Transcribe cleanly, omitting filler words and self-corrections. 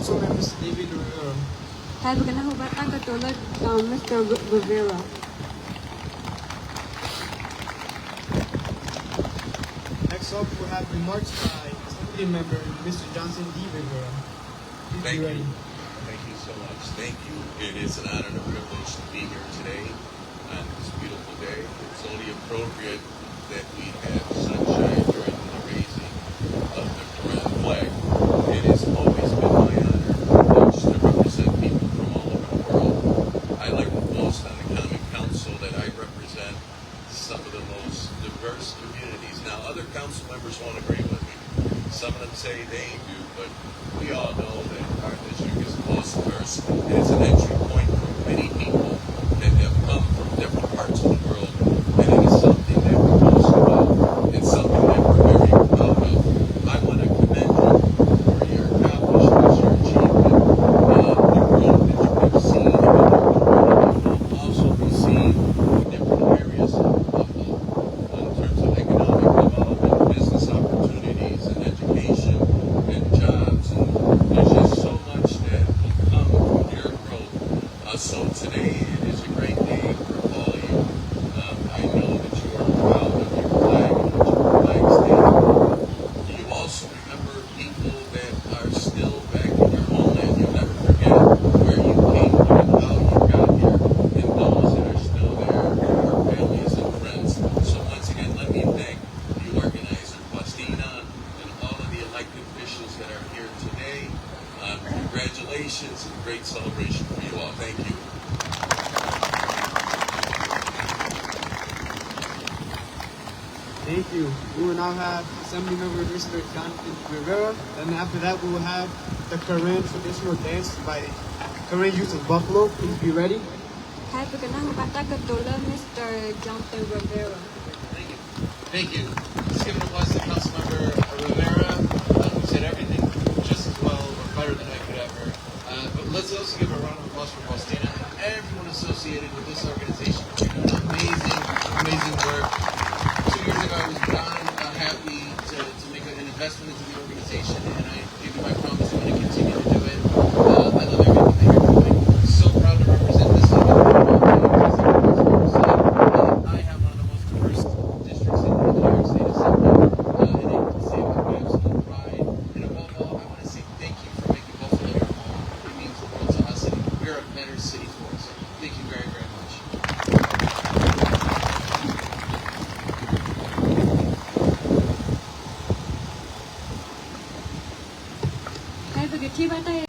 Councilmember David Rivera. Hai berkenan hubatan Ketua Mr. Rivera. Next up, we'll have remarks by Assembly Member Mr. Johnson D. Rivera. Please Thank be ready. you. Thank you so much. Thank you. It is an honor and a privilege to be here today on this beautiful day. It's only appropriate that we have sunshine during the raising of the Quran flag. It has always been my honor just to represent people from all over the world. I like to boast on the Common Council that I represent some of the most diverse communities. Now, other council members won't agree with me. Some of them say they do, but we all know that our district is most diverse. It is an entry point for many people that have come from different parts of the world, and it is something that we boast about. It's something that we're very proud of. I want to commend you for your accomplishments, your achievement, the growth that you have seen in your community. You've also received different areas in terms of economic development, business opportunities, and education, and jobs, and there's just so much that will come from your growth. So today it is a great day for all of you. I know that you are proud of your flag and what your flag stands for. You also remember people that are still back in your homeland. You'll never forget where you came from and how you got here, and those that are still there are families and friends. So once again, let me thank the organizer, Faustina, and all of the elected officials that are here today. Congratulations and great celebration for you all. Thank you. Thank you. We will now have Assembly Member Mr. Jonathan Rivera. Then after that, we will have the Karen traditional dance by the Karen Youth of Buffalo. Please be ready. Hai berkenan hubatan Ketua Mr. Johnson Rivera. Thank you. Thank you. Let's give an applause to Councilmember Rivera, who said everything just as well or better than I could ever. But let's also give a round of applause for Faustina and everyone associated with this organization. You're doing amazing, amazing work. 2 years ago, I was beyond happy to make an investment into the organization, and I give you my promise I'm going to continue to do it. I love everything that you're doing. So proud to represent this city. I have one of the most diverse districts in the New York State Assembly, and I can say with absolute pride. And above all, I want to say thank you for making Buffalo your home. It means the world to us, and we're a better city for it. So thank you very, very much. Hai berkecibat